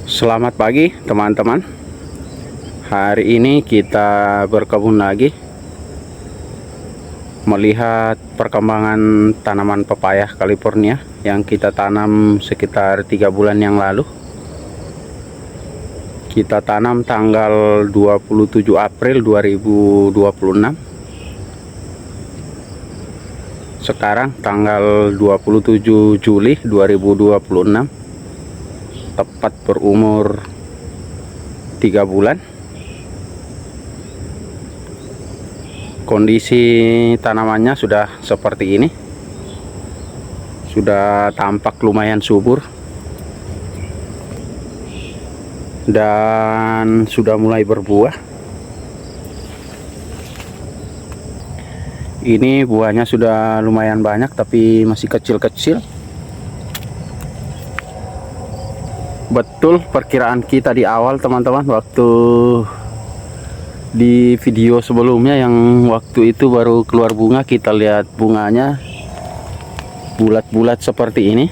Selamat pagi teman-teman. Hari ini kita berkebun lagi, melihat perkembangan tanaman pepaya California yang kita tanam sekitar 3 bulan yang lalu. Kita tanam tanggal 27 April 2026. Sekarang tanggal 27 Juli 2026, tepat berumur 3 bulan. Kondisi tanamannya sudah seperti ini, sudah tampak lumayan subur dan sudah mulai berbuah. Ini buahnya sudah lumayan banyak tapi masih kecil-kecil. Betul perkiraan kita di awal teman-teman, waktu di video sebelumnya yang waktu itu baru keluar bunga, kita lihat bunganya bulat-bulat seperti ini,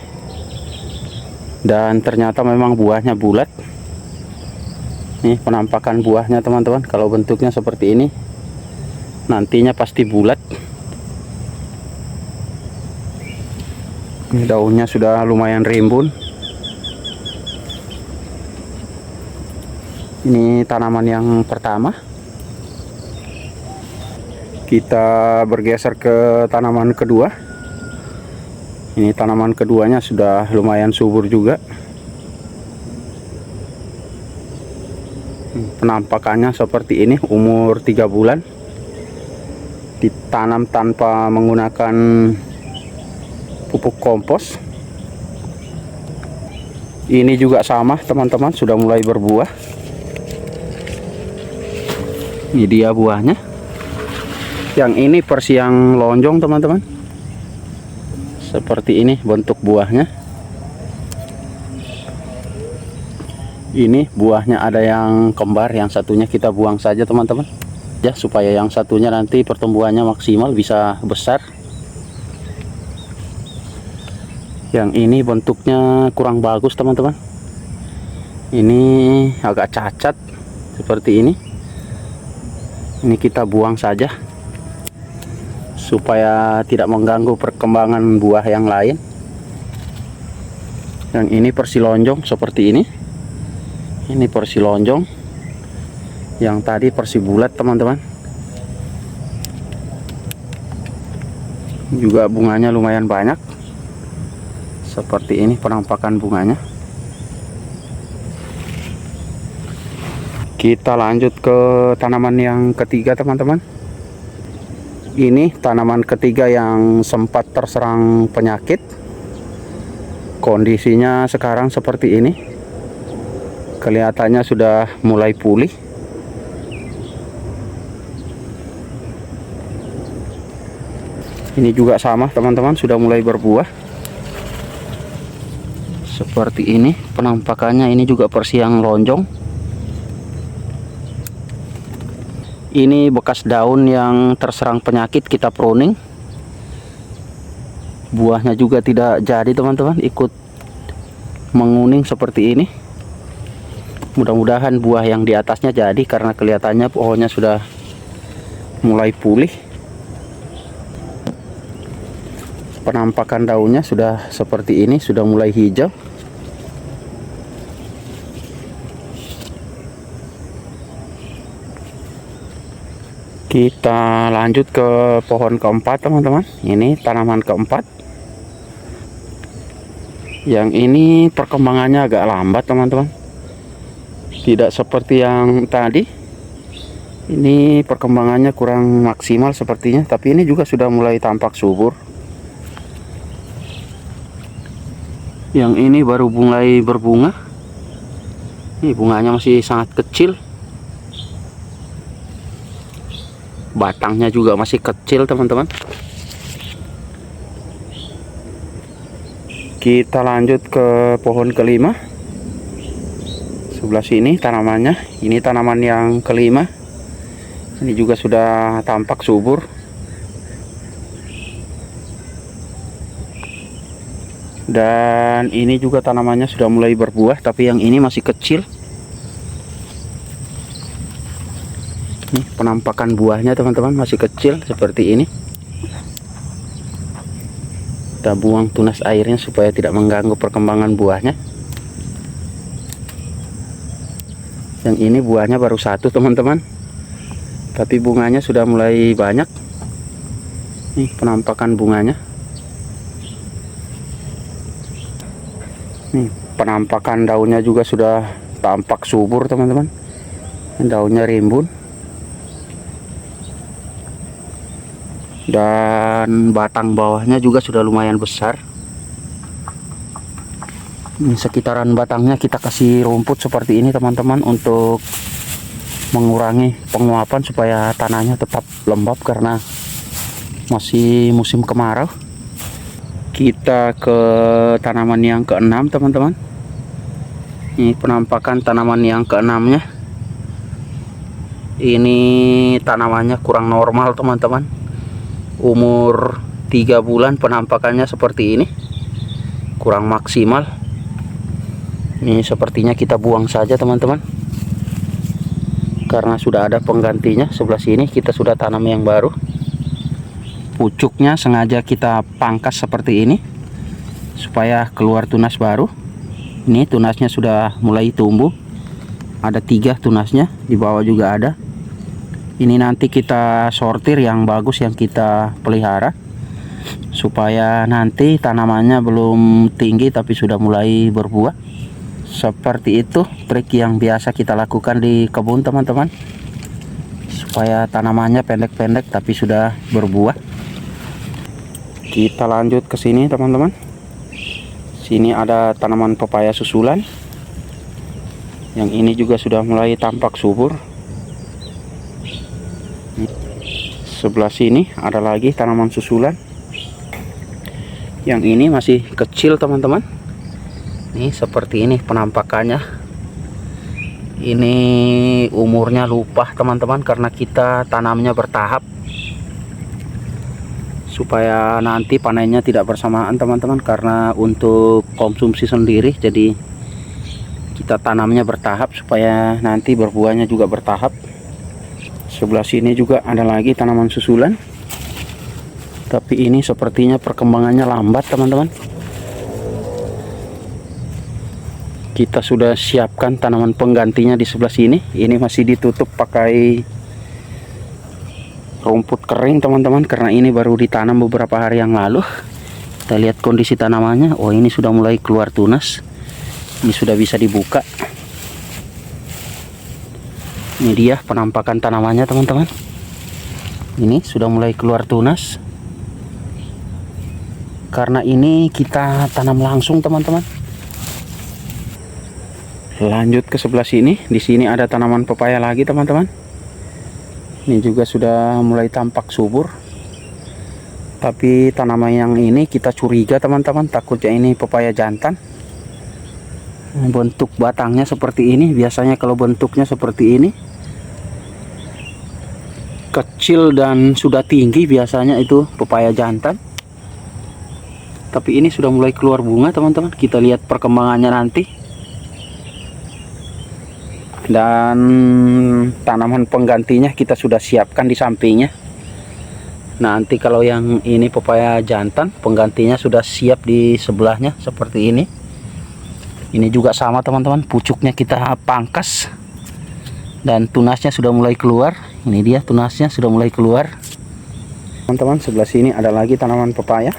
dan ternyata memang buahnya bulat. Nih penampakan buahnya teman-teman, kalau bentuknya seperti ini nantinya pasti bulat. Ini daunnya sudah lumayan rimbun. Ini tanaman yang pertama. Kita bergeser ke tanaman kedua. Ini tanaman keduanya sudah lumayan subur juga. Penampakannya seperti ini, umur 3 bulan. Ditanam tanpa menggunakan pupuk kompos. Ini juga sama teman-teman, sudah mulai berbuah. Ini dia buahnya. Yang ini versi yang lonjong teman-teman, seperti ini bentuk buahnya. Ini buahnya ada yang kembar, yang satunya kita buang saja teman-teman ya, supaya yang satunya nanti pertumbuhannya maksimal, bisa besar. Yang ini bentuknya kurang bagus teman-teman, ini agak cacat seperti ini. Ini kita buang saja supaya tidak mengganggu perkembangan buah yang lain. Yang ini versi lonjong seperti ini. Ini versi lonjong. Yang tadi versi bulat teman-teman. Juga bunganya lumayan banyak. Seperti ini penampakan bunganya. Kita lanjut ke tanaman yang ketiga teman-teman. Ini tanaman ketiga yang sempat terserang penyakit. Kondisinya sekarang seperti ini. Kelihatannya sudah mulai pulih. Ini juga sama teman-teman, sudah mulai berbuah. Seperti ini penampakannya. Ini juga versi yang lonjong. Ini bekas daun yang terserang penyakit, kita pruning. Buahnya juga tidak jadi teman-teman, ikut menguning seperti ini. Mudah-mudahan buah yang di atasnya jadi, karena kelihatannya pohonnya sudah mulai pulih. Penampakan daunnya sudah seperti ini, sudah mulai hijau. Kita lanjut ke pohon keempat teman-teman. Ini tanaman keempat. Yang ini perkembangannya agak lambat teman-teman, tidak seperti yang tadi. Ini perkembangannya kurang maksimal sepertinya, tapi ini juga sudah mulai tampak subur. Yang ini baru mulai berbunga. Ini bunganya masih sangat kecil. Batangnya juga masih kecil teman-teman. Kita lanjut ke pohon kelima. Sebelah sini tanamannya. Ini tanaman yang kelima. Ini juga sudah tampak subur. Dan ini juga tanamannya sudah mulai berbuah, tapi yang ini masih kecil. Nih penampakan buahnya teman-teman, masih kecil seperti ini. Kita buang tunas airnya supaya tidak mengganggu perkembangan buahnya. Yang ini buahnya baru satu teman-teman, tapi bunganya sudah mulai banyak. Nih penampakan bunganya. Nih penampakan daunnya juga sudah tampak subur teman-teman. Daunnya rimbun. Dan batang bawahnya juga sudah lumayan besar. Ini sekitaran batangnya kita kasih rumput seperti ini teman-teman, untuk mengurangi penguapan supaya tanahnya tetap lembab karena masih musim kemarau. Kita ke tanaman yang keenam teman-teman. Ini penampakan tanaman yang keenamnya. Ini tanamannya kurang normal teman-teman. Umur 3 bulan penampakannya seperti ini, kurang maksimal. Ini sepertinya kita buang saja teman-teman, karena sudah ada penggantinya. Sebelah sini kita sudah tanam yang baru. Pucuknya sengaja kita pangkas seperti ini supaya keluar tunas baru. Ini tunasnya sudah mulai tumbuh, ada 3 tunasnya, di bawah juga ada. Ini nanti kita sortir yang bagus yang kita pelihara, supaya nanti tanamannya belum tinggi tapi sudah mulai berbuah. Seperti itu trik yang biasa kita lakukan di kebun teman-teman, supaya tanamannya pendek-pendek tapi sudah berbuah. Kita lanjut ke sini teman-teman. Sini ada tanaman pepaya susulan. Yang ini juga sudah mulai tampak subur. Sebelah sini ada lagi tanaman susulan. Yang ini masih kecil teman-teman. Nih seperti ini penampakannya. Ini umurnya lupa teman-teman, karena kita tanamnya bertahap supaya nanti panennya tidak bersamaan teman-teman, karena untuk konsumsi sendiri. Jadi kita tanamnya bertahap supaya nanti berbuahnya juga bertahap. Sebelah sini juga ada lagi tanaman susulan, tapi ini sepertinya perkembangannya lambat teman-teman. Kita sudah siapkan tanaman penggantinya di sebelah sini. Ini masih ditutup pakai rumput kering teman-teman, karena ini baru ditanam beberapa hari yang lalu. Kita lihat kondisi tanamannya. Oh, ini sudah mulai keluar tunas. Ini sudah bisa dibuka. Ini dia penampakan tanamannya teman-teman. Ini sudah mulai keluar tunas, karena ini kita tanam langsung teman-teman. Lanjut ke sebelah sini. Di sini ada tanaman pepaya lagi teman-teman. Ini juga sudah mulai tampak subur, tapi tanaman yang ini kita curiga teman-teman, takutnya ini pepaya jantan. Bentuk batangnya seperti ini. Biasanya kalau bentuknya seperti ini, kecil dan sudah tinggi, biasanya itu pepaya jantan. Tapi ini sudah mulai keluar bunga teman-teman. Kita lihat perkembangannya nanti. Dan tanaman penggantinya kita sudah siapkan di sampingnya. Nanti kalau yang ini pepaya jantan, penggantinya sudah siap di sebelahnya seperti ini. Ini juga sama teman-teman, pucuknya kita pangkas dan tunasnya sudah mulai keluar. Ini dia tunasnya sudah mulai keluar teman-teman. Sebelah sini ada lagi tanaman pepaya.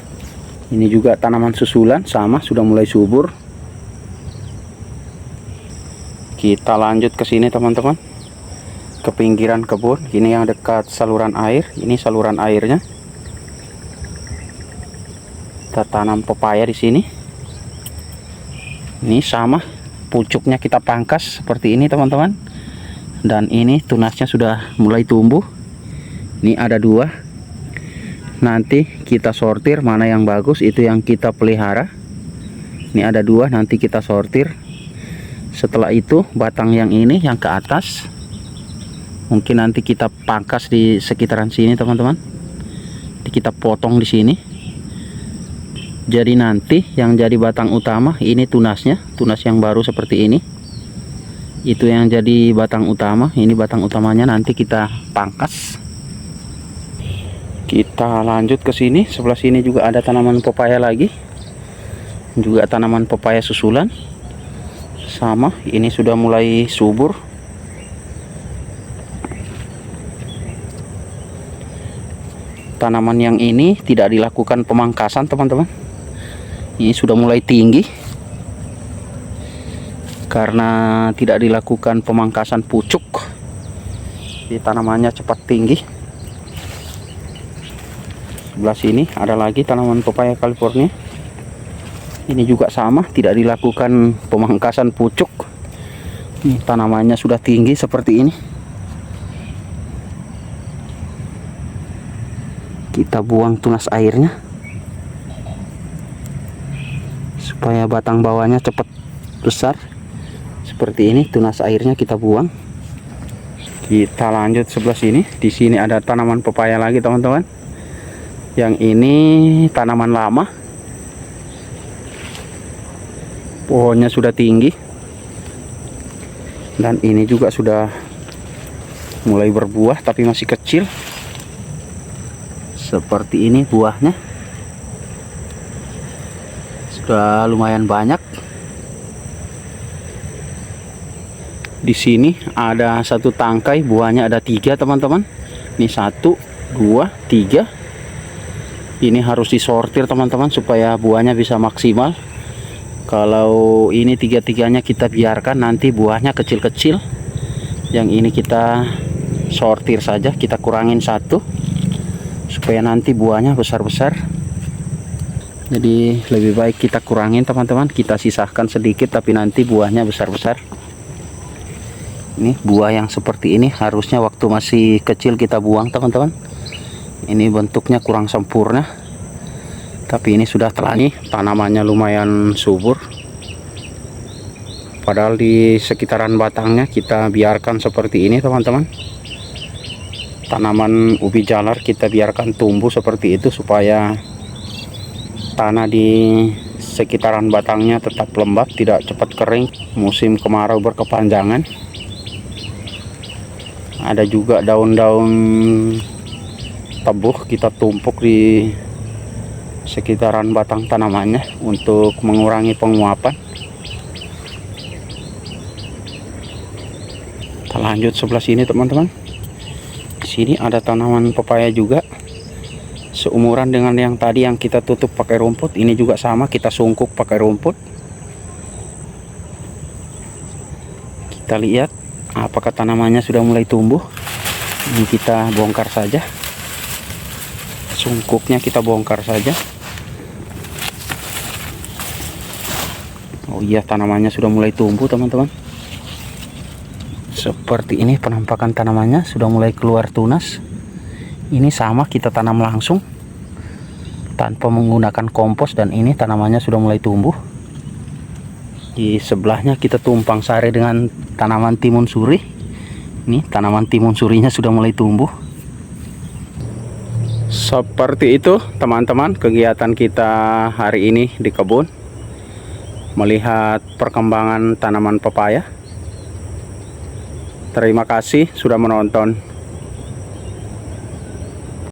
Ini juga tanaman susulan, sama sudah mulai subur. Kita lanjut ke sini teman-teman, ke pinggiran kebun. Ini yang dekat saluran air. Ini saluran airnya. Kita tanam pepaya di sini. Ini sama, pucuknya kita pangkas seperti ini teman-teman. Dan ini tunasnya sudah mulai tumbuh. Ini ada 2. Nanti kita sortir mana yang bagus, itu yang kita pelihara. Ini ada 2, nanti kita sortir. Setelah itu batang yang ini yang ke atas mungkin nanti kita pangkas di sekitaran sini teman-teman. Kita potong di sini. Jadi nanti yang jadi batang utama ini tunasnya, tunas yang baru seperti ini. Itu yang jadi batang utama. Ini batang utamanya nanti kita pangkas. Kita lanjut ke sini. Sebelah sini juga ada tanaman pepaya lagi. Juga tanaman pepaya susulan. Sama, ini sudah mulai subur. Tanaman yang ini tidak dilakukan pemangkasan, teman-teman. Ini sudah mulai tinggi karena tidak dilakukan pemangkasan pucuk. Di tanamannya cepat tinggi. Sebelah sini ada lagi tanaman pepaya California. Ini juga sama, tidak dilakukan pemangkasan pucuk. Ini tanamannya sudah tinggi seperti ini. Kita buang tunas airnya supaya batang bawahnya cepat besar. Seperti ini, tunas airnya kita buang. Kita lanjut sebelah sini. Di sini ada tanaman pepaya lagi, teman-teman. Yang ini tanaman lama. Pohonnya sudah tinggi. Dan ini juga sudah mulai berbuah tapi masih kecil. Seperti ini buahnya. Sudah lumayan banyak. Di sini ada satu tangkai, buahnya ada 3, teman-teman. Ini 1, 2, 3. Ini harus disortir, teman-teman, supaya buahnya bisa maksimal. Kalau ini 3-3-nya kita biarkan, nanti buahnya kecil-kecil. Yang ini kita sortir saja, kita kurangin 1 supaya nanti buahnya besar-besar. Jadi lebih baik kita kurangin, teman-teman. Kita sisahkan sedikit tapi nanti buahnya besar-besar. Ini buah yang seperti ini harusnya waktu masih kecil kita buang, teman-teman. Ini bentuknya kurang sempurna. Tapi ini sudah telah, tanamannya lumayan subur. Padahal di sekitaran batangnya kita biarkan seperti ini, teman-teman. Tanaman ubi jalar kita biarkan tumbuh seperti itu supaya tanah di sekitaran batangnya tetap lembab, tidak cepat kering musim kemarau berkepanjangan. Ada juga daun-daun tebuh kita tumpuk di sekitaran batang tanamannya untuk mengurangi penguapan. Kita lanjut sebelah sini, teman-teman. Di sini ada tanaman pepaya juga. Seumuran dengan yang tadi yang kita tutup pakai rumput, ini juga sama, kita sungkuk pakai rumput. Kita lihat apakah tanamannya sudah mulai tumbuh. Ini kita bongkar saja. Sungkuknya kita bongkar saja. Oh iya, tanamannya sudah mulai tumbuh, teman-teman. Seperti ini penampakan tanamannya, sudah mulai keluar tunas. Ini sama, kita tanam langsung tanpa menggunakan kompos, dan ini tanamannya sudah mulai tumbuh. Di sebelahnya kita tumpang sari dengan tanaman timun suri. Ini tanaman timun surinya sudah mulai tumbuh. Seperti itu, teman-teman, kegiatan kita hari ini di kebun, melihat perkembangan tanaman pepaya. Terima kasih sudah menonton